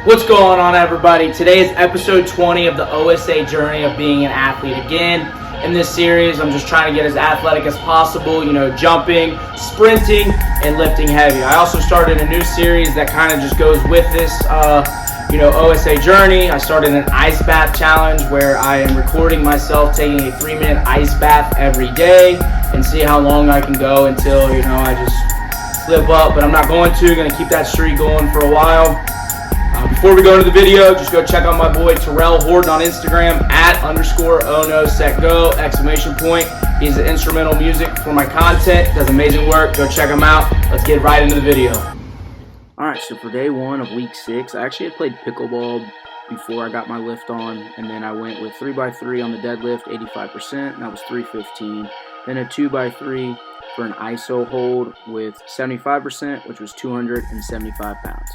What's going on, everybody? Today is episode 20 of the OSA Journey of Being an Athlete Again. In this series, I'm just trying to get as athletic as possible, jumping, sprinting, and lifting heavy. I also started a new series that kind of just goes with this, OSA Journey. I started an ice bath challenge where I am recording myself taking a 3-minute ice bath every day and see how long I can go until, I just slip up. But I'm not going to keep that streak going for a while. Before we go into the video, just go check out my boy Terrell Horton on Instagram @_ONOSETGO! He's the instrumental music for my content. Does amazing work. Go check him out. Let's get right into the video. Alright, so for day one of week 6, I actually had played pickleball before I got my lift on, and then I went with 3x3 on the deadlift, 85%, and that was 315. Then a 2x3 for an ISO hold with 75%, which was 275 pounds.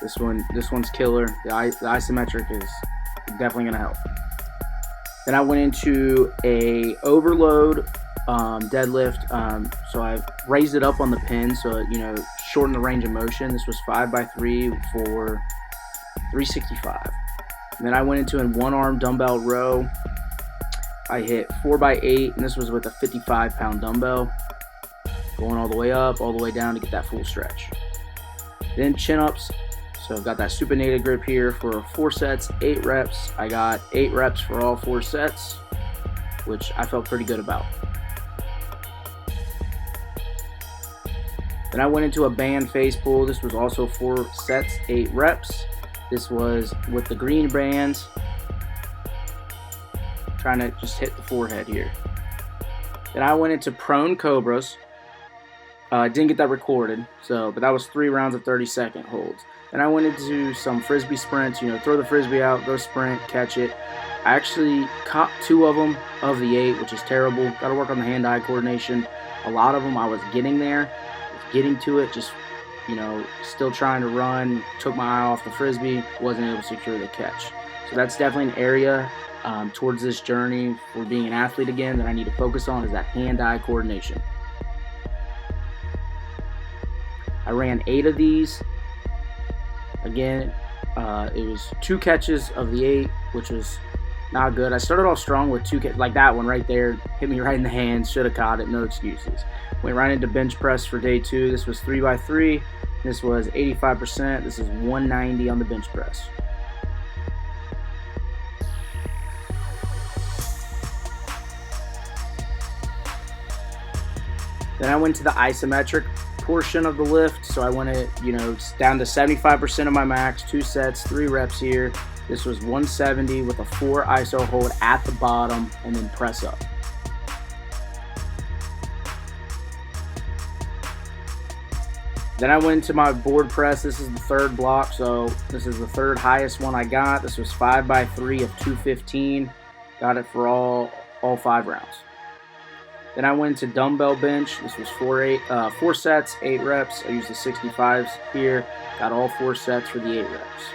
This one's killer. The isometric is definitely going to help. Then I went into a overload deadlift. So I raised it up on the pin so it, shortened the range of motion. This was 5x3 for 365. And then I went into a one-arm dumbbell row. I hit 4x8, and this was with a 55-pound dumbbell. Going all the way up, all the way down to get that full stretch. Then chin-ups. So I've got that supinated grip here for 4 sets, 8 reps. I got 8 reps for all 4 sets, which I felt pretty good about. Then I went into a band face pull. This was also 4 sets, 8 reps. This was with the green bands. Trying to just hit the forehead here. Then I went into prone cobras. Didn't get that recorded, but that was 3 rounds of 30-second holds. Then I went into some frisbee sprints, throw the frisbee out, go sprint, catch it. I actually caught 2 of them of the 8, which is terrible. Got to work on the hand-eye coordination. A lot of them I was getting there, getting to it, just, still trying to run. Took my eye off the frisbee, wasn't able to secure the catch. So that's definitely an area towards this journey for being an athlete again that I need to focus on, is that hand-eye coordination. I ran 8 of these. Again, it was 2 catches of the 8, which was not good. I started off strong with 2 catches, like that one right there, hit me right in the hands, should have caught it, no excuses. Went right into bench press for day 2. This was 3x3. This was 85%. This is 190 on the bench press. Then I went to the isometric portion of the lift, so I went down to 75% of my max, 2 sets, 3 reps here. This was 170 with a 4 ISO hold at the bottom, and then press up. Then I went to my board press. This is the 3rd block, so this is the 3rd highest one I got. This was 5x3 of 215. Got it for all 5 rounds. Then I went to dumbbell bench. This was 4 sets, 8 reps. I used the 65s here. Got all 4 sets for the 8 reps.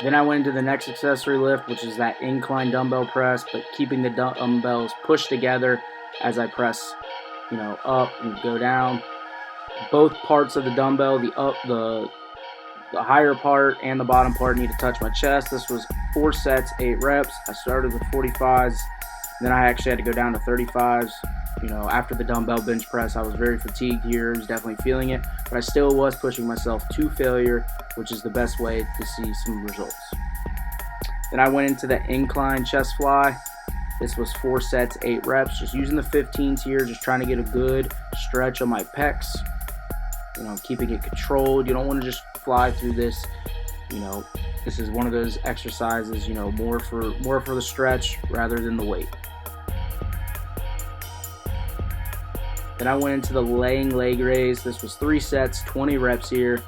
Then I went into the next accessory lift, which is that incline dumbbell press, but keeping the dumbbells pushed together as I press, up and go down. Both parts of the dumbbell, the higher part and the bottom part, need to touch my chest. This was 4 sets, 8 reps. I started with 45s, then I actually had to go down to 35s. After the dumbbell bench press, I was very fatigued here. I was definitely feeling it, but I still was pushing myself to failure, which is the best way to see some results. Then I went into the incline chest fly. This was 4 sets, 8 reps, just using the 15s here, just trying to get a good stretch on my pecs. Keeping it controlled. You don't want to just fly through this. This is one of those exercises, more for the stretch rather than the weight. Then I went into the laying leg raise. This was 3 sets, 20 reps here.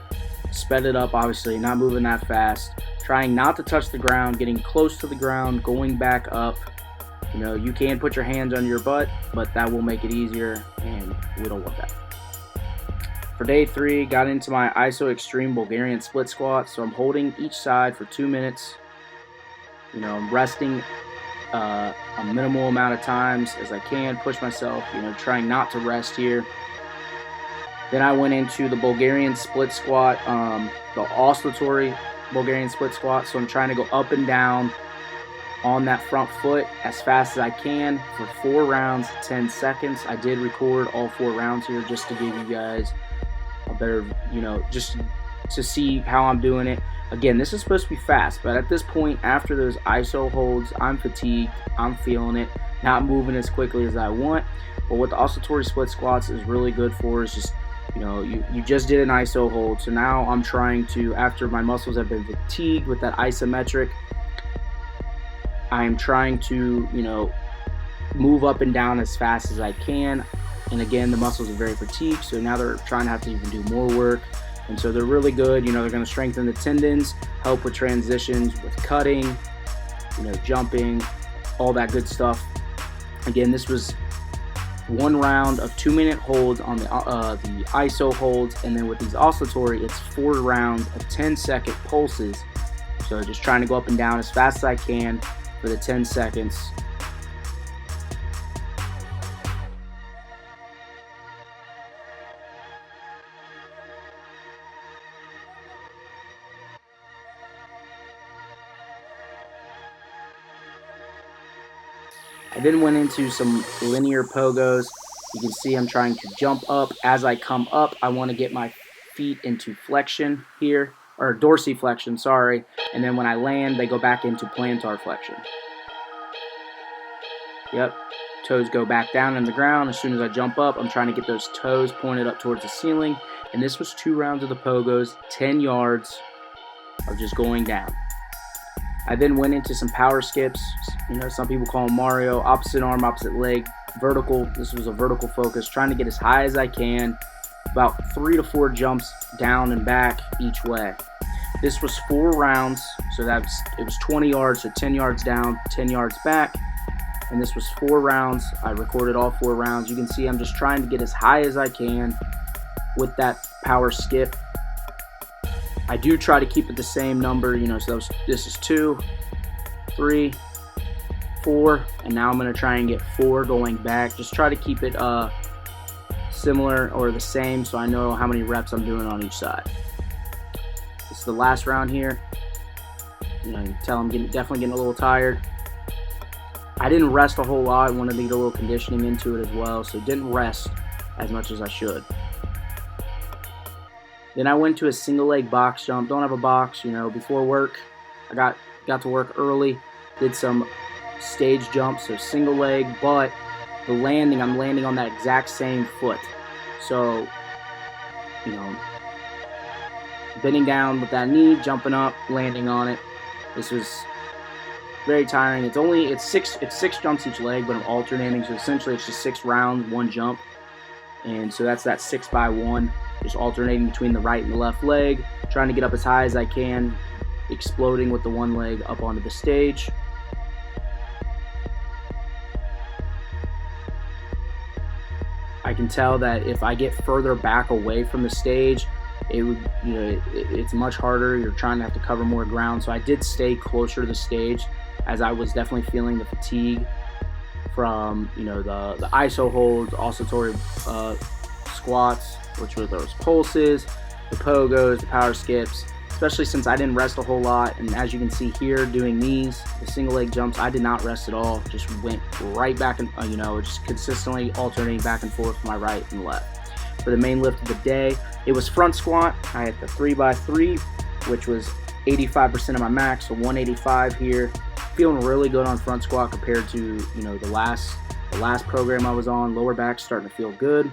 Sped it up, obviously, not moving that fast. Trying not to touch the ground, getting close to the ground, going back up. You can put your hands on your butt, but that will make it easier, and we don't want that. For day 3, got into my ISO Extreme Bulgarian Split Squat, so I'm holding each side for 2 minutes. You know, I'm resting a minimal amount of times as I can, push myself, you know, trying not to rest here. Then I went into the Bulgarian split squat, the oscillatory Bulgarian split squat. So I'm trying to go up and down on that front foot as fast as I can for 4 rounds, 10 seconds. I did record all 4 rounds here just to give you guys a better, you know, just to see how I'm doing it. Again, this is supposed to be fast, but at this point, after those ISO holds, I'm fatigued, I'm feeling it, not moving as quickly as I want. But what the oscillatory split squats is really good for is just, you know, you just did an ISO hold. So now I'm trying to, after my muscles have been fatigued with that isometric, I'm trying to, you know, move up and down as fast as I can. And again, the muscles are very fatigued, so now they're trying to have to even do more work. And so they're really good. You know, they're going to strengthen the tendons, help with transitions, with cutting, you know, jumping, all that good stuff. Again, this was 1 round of 2-minute holds on the ISO holds, and then with these oscillatory, it's 4 rounds of 10-second pulses. So just trying to go up and down as fast as I can for the 10 seconds. I then went into some linear pogos. You can see I'm trying to jump up. As I come up, I want to get my feet into flexion here, or dorsiflexion, sorry. And then when I land, they go back into plantar flexion. Yep, toes go back down in the ground. As soon as I jump up, I'm trying to get those toes pointed up towards the ceiling. And this was 2 rounds of the pogos, 10 yards of just going down. I then went into some power skips. You know, some people call them Mario, opposite arm, opposite leg, vertical. This was a vertical focus, trying to get as high as I can, about 3 to 4 jumps down and back each way. This was 4 rounds, so it was 20 yards, so 10 yards down, 10 yards back. And this was 4 rounds. I recorded all 4 rounds. You can see I'm just trying to get as high as I can with that power skip. I do try to keep it the same number, you know, so this is 2, 3, 4, and now I'm going to try and get 4 going back. Just try to keep it similar or the same so I know how many reps I'm doing on each side. This is the last round here. You know, you can tell I'm definitely getting a little tired. I didn't rest a whole lot. I wanted to get a little conditioning into it as well, so didn't rest as much as I should. Then I went to a single leg box jump. Don't have a box, you know, before work. I got to work early, did some stage jumps, so single leg, but the landing, I'm landing on that exact same foot. So, you know, bending down with that knee, jumping up, landing on it. This was very tiring. It's six jumps each leg, but I'm alternating, so essentially it's just 6 rounds, 1 jump. And so that's that 6 by 1. Just alternating between the right and the left leg, trying to get up as high as I can, exploding with the one leg up onto the stage. I can tell that if I get further back away from the stage, it would, you know, it's much harder. You're trying to have to cover more ground. So I did stay closer to the stage, as I was definitely feeling the fatigue from, you know, the ISO holds, oscillatory squats, which were those pulses, the pogos, the power skips, especially since I didn't rest a whole lot. And as you can see here, doing these, the single leg jumps, I did not rest at all. Just went right back and, you know, just consistently alternating back and forth from my right and left. For the main lift of the day, it was front squat. I had the 3x3, which was 85% of my max, so 185 here. Feeling really good on front squat compared to, you know, the last program I was on. Lower back starting to feel good.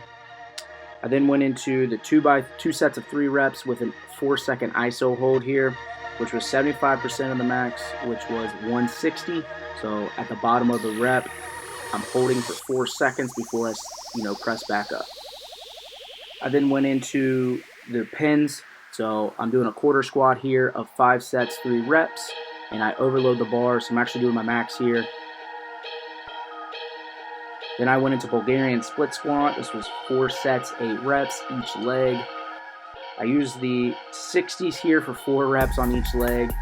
I then went into the 2 sets of 3 reps with a 4-second ISO hold here, which was 75% of the max, which was 160. So at the bottom of the rep, I'm holding for 4 seconds before I, you know, press back up. I then went into the pins. So I'm doing a quarter squat here of 5 sets, 3 reps, and I overload the bar. So I'm actually doing my max here. Then I went into Bulgarian split squat. This was 4 sets, 8 reps each leg. I used the 60s here for 4 reps on each leg.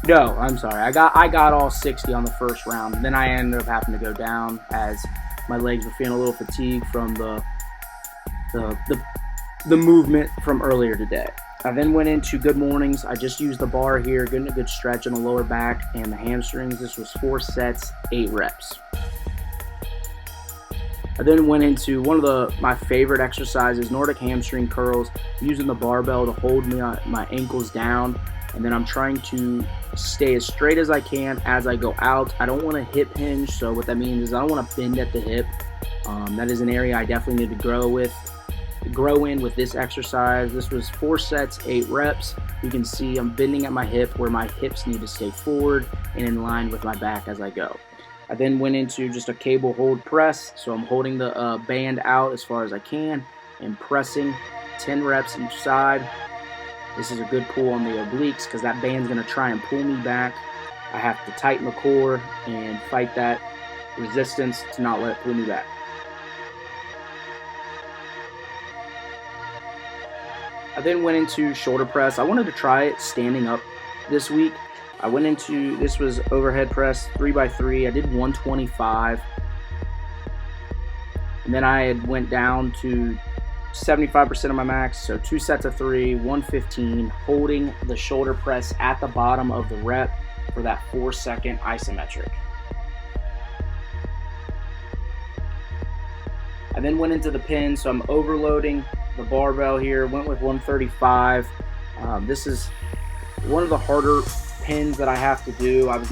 No, I'm sorry. I got all 60 on the first round. Then I ended up having to go down as my legs were feeling a little fatigued from the movement from earlier today. I then went into good mornings. I just used the bar here, getting a good stretch on the lower back and the hamstrings. This was 4 sets, 8 reps. I then went into one of my favorite exercises, Nordic hamstring curls, using the barbell to hold my ankles down, and then I'm trying to stay as straight as I can as I go out. I don't want to hip hinge, so what that means is I don't want to bend at the hip. That is an area I definitely need to grow in with this exercise. This was 4 sets, 8 reps. You can see I'm bending at my hip where my hips need to stay forward and in line with my back as I go. I then went into just a cable hold press, so I'm holding the band out as far as I can and pressing 10 reps each side. This is a good pull on the obliques because that band's going to try and pull me back. I have to tighten the core and fight that resistance to not let it pull me back. I then went into shoulder press. I wanted to try it standing up this week. I went into, this was overhead press 3x3. I did 125. And then I went down to 75% of my max, so 2 sets of 3, 115, holding the shoulder press at the bottom of the rep for that 4-second isometric. I then went into the pin, so I'm overloading the barbell here, went with 135. This is one of the harder pins that I have to do. I was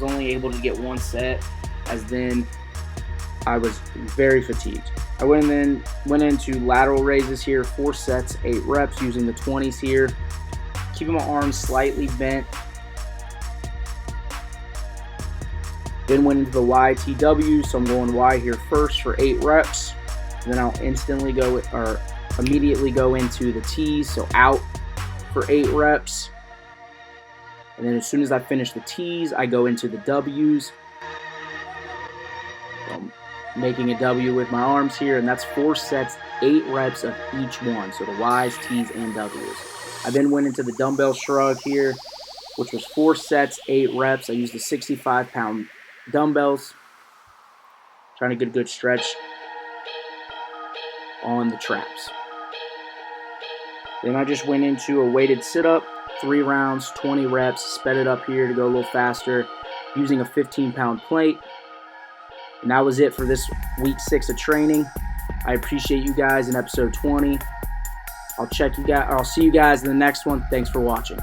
only able to get 1 set, as then I was very fatigued. I went into lateral raises here, 4 sets, 8 reps, using the 20s here, keeping my arms slightly bent. Then went into the YTW, so I'm going Y here first for 8 reps. Then I'll immediately go into the T's, so out for 8 reps. And then as soon as I finish the T's, I go into the W's. So I'm making a W with my arms here, and that's 4 sets, 8 reps of each one. So the Y's, T's, and W's. I then went into the dumbbell shrug here, which was 4 sets, 8 reps. I used the 65-pound dumbbells, trying to get a good stretch on the traps. Then I just went into a weighted sit-up, 3 rounds, 20 reps, sped it up here to go a little faster, using a 15-pound plate. And that was it for this week 6 of training. I appreciate you guys in episode 20. I'll see you guys in the next one. Thanks for watching.